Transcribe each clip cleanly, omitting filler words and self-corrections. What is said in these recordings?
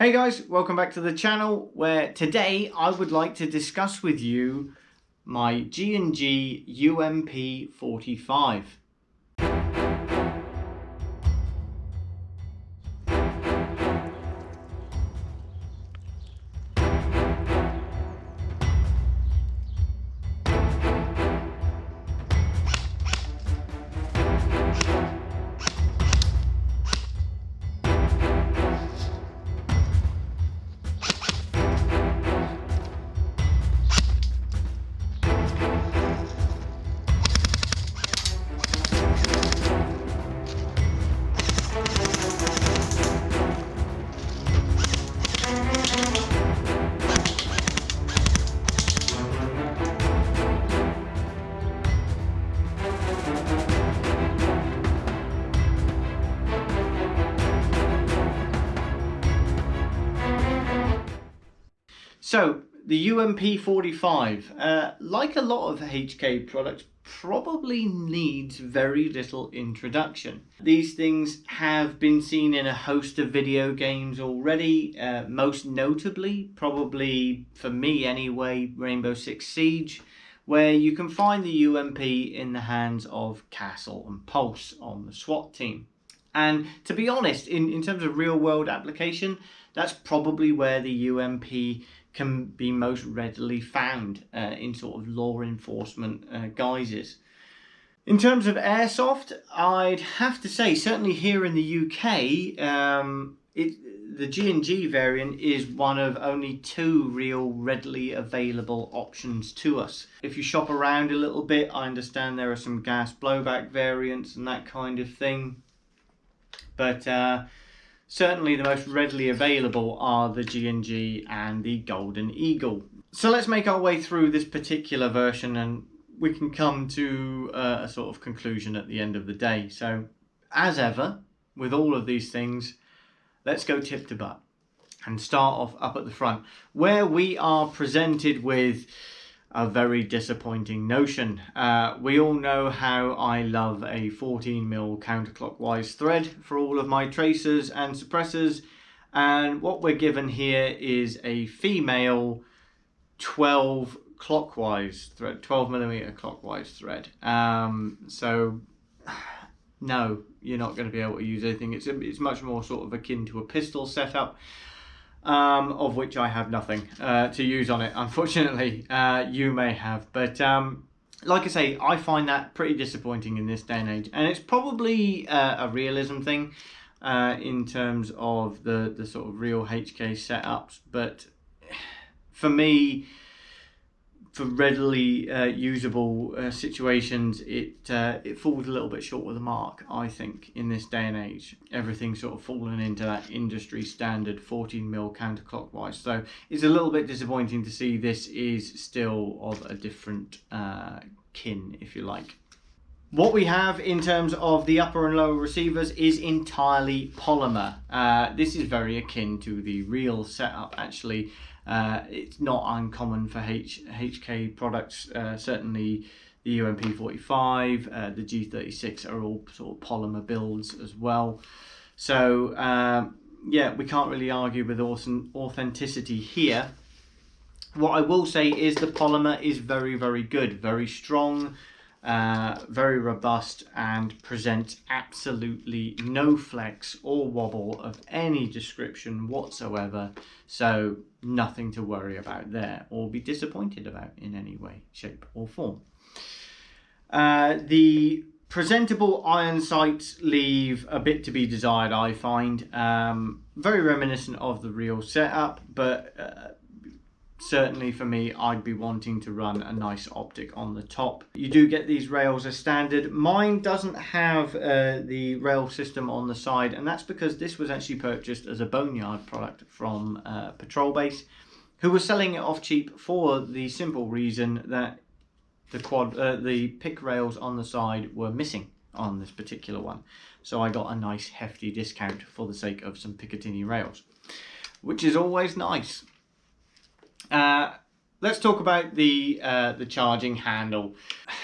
Hey guys, welcome back to the channel, where today I would like to discuss with you my G&G UMP45. So, the UMP45, like a lot of HK products, probably needs very little introduction. These things have been seen in a host of video games already, most notably, probably for me anyway, Rainbow Six Siege, where you can find the UMP in the hands of Castle and Pulse on the SWAT team. And to be honest, in terms of real world application, that's probably where the UMP can be most readily found in sort of law enforcement guises. In terms of airsoft, I'd have to say, certainly here in the UK, the G&G variant is one of only two real readily available options to us. If you shop around a little bit, I understand there are some gas blowback variants and that kind of thing. But certainly the most readily available are the G&G and the Golden Eagle. So let's make our way through this particular version and we can come to a sort of conclusion at the end of the day. So as ever, with all of these things, let's go tip to butt and start off up at the front, where we are presented with a very disappointing notion. We all know how I love a 14mm counterclockwise thread for all of my tracers and suppressors, and what we're given here is a female 12 clockwise thread, 12mm clockwise thread. So no, you're not going to be able to use anything. It's much more sort of akin to a pistol setup. Of which I have nothing to use on it, unfortunately. You may have, but like I say, I find that pretty disappointing in this day and age, and it's probably a realism thing in terms of the sort of real HK setups, but for me, for readily usable situations, it falls a little bit short of the mark, I think, in this day and age. Everything's sort of fallen into that industry standard 14mm counterclockwise. So it's a little bit disappointing to see this is still of a different kin, if you like. What we have in terms of the upper and lower receivers is entirely polymer. This is very akin to the real setup, actually. It's not uncommon for HK products, certainly the UMP45, the G36 are all sort of polymer builds as well. So yeah, we can't really argue with authenticity here. What I will say is the polymer is very, very good, very strong, very robust, and presents absolutely no flex or wobble of any description whatsoever. So nothing to worry about there or be disappointed about in any way, shape or form. The presentable iron sights leave a bit to be desired, I find. Very reminiscent of the real setup, but certainly for me, I'd be wanting to run a nice optic on the top. You do get these rails as standard. Mine doesn't have the rail system on the side, and that's because this was actually purchased as a boneyard product from Patrol Base, who was selling it off cheap for the simple reason that the pick rails on the side were missing on this particular one. So I got a nice hefty discount for the sake of some Picatinny rails, which is always nice. Let's talk about the charging handle.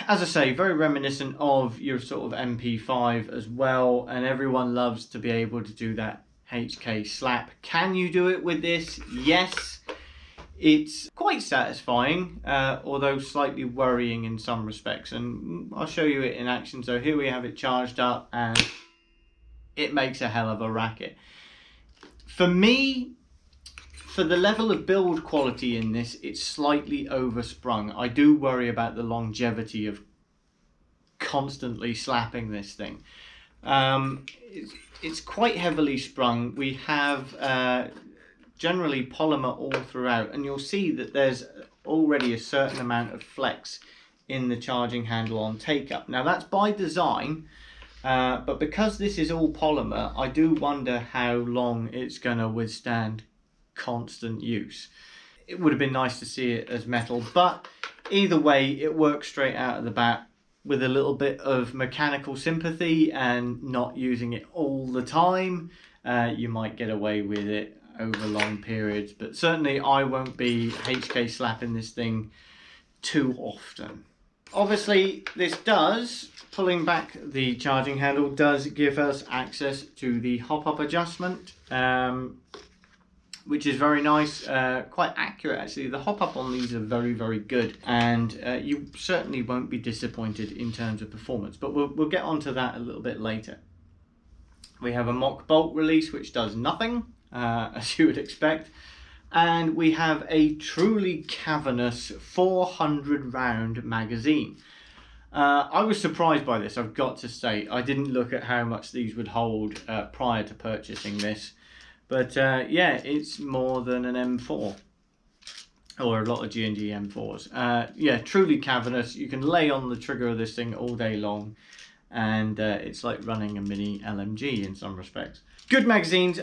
As I say, very reminiscent of your sort of MP5 as well, and everyone loves to be able to do that HK slap. Can you do it with this? Yes. It's quite satisfying, although slightly worrying in some respects, and I'll show you it in action. So here we have it charged up and it makes a hell of a racket. For me, for the level of build quality in this, it's slightly oversprung. I do worry about the longevity of constantly slapping this thing. It's quite heavily sprung. We have generally polymer all throughout, and you'll see that there's already a certain amount of flex in the charging handle on take up. Now that's by design, but because this is all polymer, I do wonder how long it's going to withstand constant use. It would have been nice to see it as metal, but either way it works straight out of the bat with a little bit of mechanical sympathy and not using it all the time. You might get away with it over long periods, but certainly I won't be HK slapping this thing too often. Obviously this does, pulling back the charging handle, does give us access to the hop-up adjustment, which is very nice, quite accurate actually. The hop-up on these are very, very good, and you certainly won't be disappointed in terms of performance, but we'll get onto that a little bit later. We have a mock bolt release which does nothing, as you would expect, and we have a truly cavernous 400 round magazine. I was surprised by this, I've got to say. I didn't look at how much these would hold prior to purchasing this, but yeah, it's more than an M4 or a lot of G&G M4s. Yeah, truly cavernous. You can lay on the trigger of this thing all day long, and it's like running a mini LMG in some respects. Good magazines.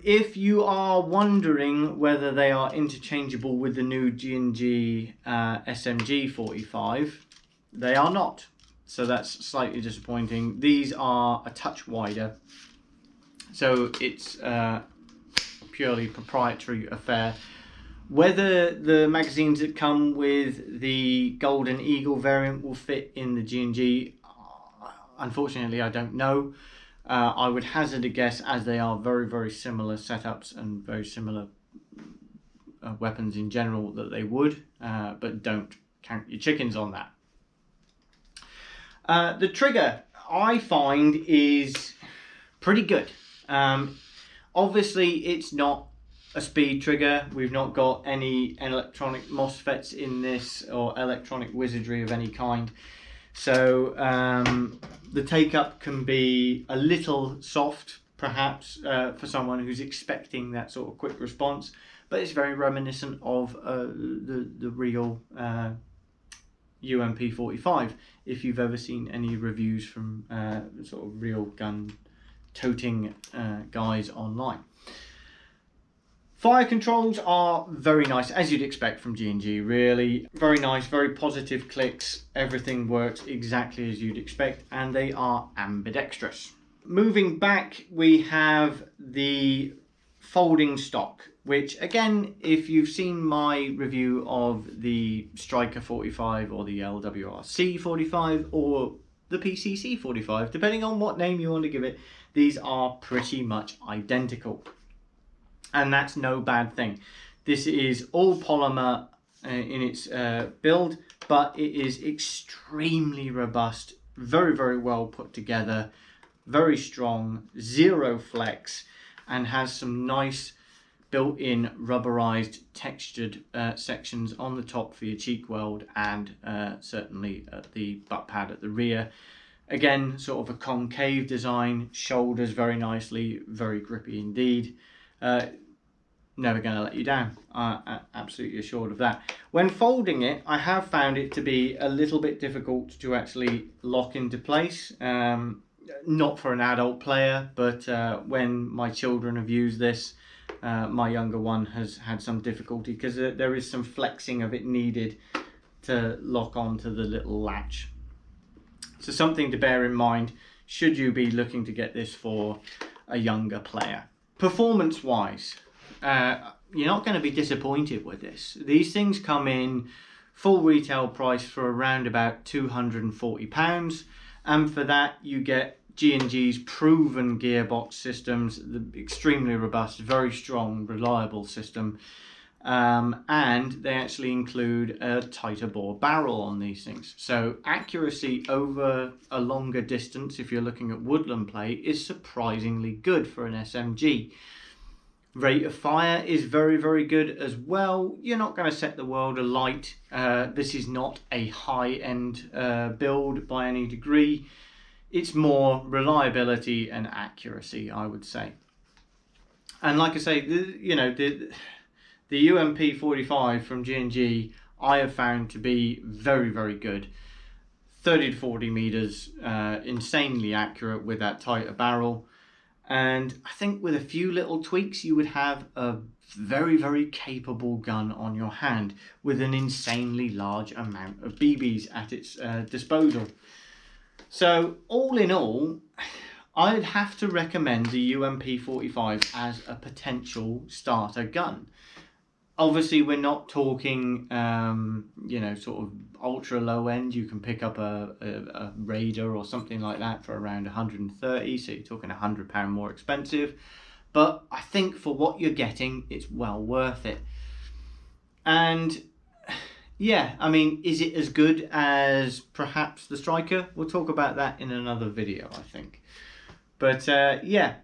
If you are wondering whether they are interchangeable with the new G&G SMG 45, they are not. So that's slightly disappointing. These are a touch wider. So it's a purely proprietary affair. Whether the magazines that come with the Golden Eagle variant will fit in the G&G, unfortunately I don't know. I would hazard a guess, as they are very, very similar setups and very similar weapons in general, that they would, but don't count your chickens on that. The trigger, I find, is pretty good. Obviously it's not a speed trigger. We've not got any electronic MOSFETs in this or electronic wizardry of any kind. So the take up can be a little soft perhaps for someone who's expecting that sort of quick response, but it's very reminiscent of the real UMP45, if you've ever seen any reviews from sort of real gun toting guys online. Fire controls are very nice, as you'd expect from G&G, really. Very nice, very positive clicks. Everything works exactly as you'd expect, and they are ambidextrous. Moving back, we have the folding stock, which again, if you've seen my review of the Striker 45 or the LWRC 45 or the PCC 45, depending on what name you want to give it, these are pretty much identical. And that's no bad thing. This is all polymer in its build, but it is extremely robust, very, very well put together, very strong, zero flex, and has some nice built-in rubberized textured sections on the top for your cheek weld, and certainly at the butt pad at the rear. Again, sort of a concave design, shoulders very nicely, very grippy indeed. Never going to let you down, absolutely assured of that. When folding it, I have found it to be a little bit difficult to actually lock into place. Not for an adult player, but when my children have used this, my younger one has had some difficulty because there is some flexing of it needed to lock onto the little latch. So something to bear in mind should you be looking to get this for a younger player. Performance wise, you're not going to be disappointed with this. These things come in full retail price for around about £240, and for that you get G&G's proven gearbox systems, extremely robust, very strong, reliable system. And they actually include a tighter bore barrel on these things. So accuracy over a longer distance, if you're looking at woodland play, is surprisingly good for an SMG. Rate of fire is very, very good as well. You're not going to set the world alight. This is not a high-end build by any degree. It's more reliability and accuracy, I would say. And like I say, the UMP45 from G&G I have found to be very, very good. 30 to 40 meters, insanely accurate with that tighter barrel. And I think with a few little tweaks, you would have a very, very capable gun on your hand with an insanely large amount of BBs at its disposal. So all in all, I'd have to recommend the UMP45 as a potential starter gun. Obviously, we're not talking, sort of ultra low end. You can pick up a Raider or something like that for around 130, so you're talking £100 more expensive. But I think for what you're getting, it's well worth it. And yeah, I mean, is it as good as perhaps the Striker? We'll talk about that in another video, I think. But yeah.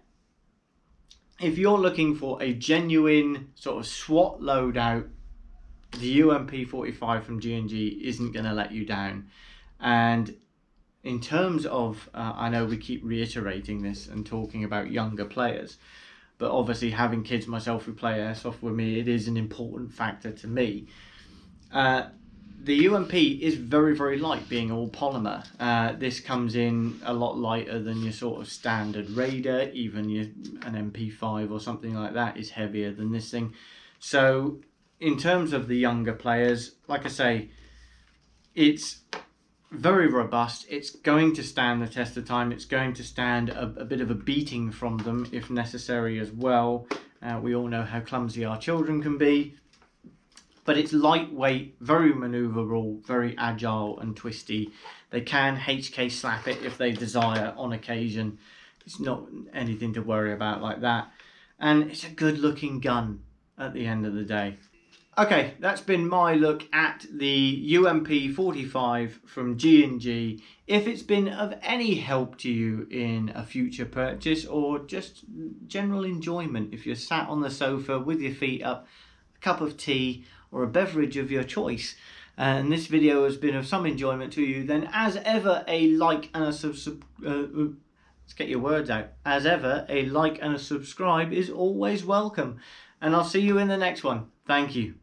If you're looking for a genuine sort of SWAT loadout, the UMP45 from G&G isn't going to let you down. And in terms of, I know we keep reiterating this and talking about younger players, but obviously having kids myself who play airsoft with me, it is an important factor to me. The UMP is very, very light, being all polymer. This comes in a lot lighter than your sort of standard Raider. Even an MP5 or something like that is heavier than this thing. So in terms of the younger players, like I say, it's very robust. It's going to stand the test of time. It's going to stand a bit of a beating from them if necessary as well. We all know how clumsy our children can be. But it's lightweight, very manoeuvrable, very agile and twisty. They can HK slap it if they desire on occasion. It's not anything to worry about like that. And it's a good looking gun at the end of the day. Okay, that's been my look at the UMP45 from G&G. If it's been of any help to you in a future purchase or just general enjoyment, if you're sat on the sofa with your feet up, a cup of tea, or a beverage of your choice, and this video has been of some enjoyment to you, then as ever a like and a let's get your words out. As ever, a like and a subscribe is always welcome, and I'll see you in the next one. Thank you.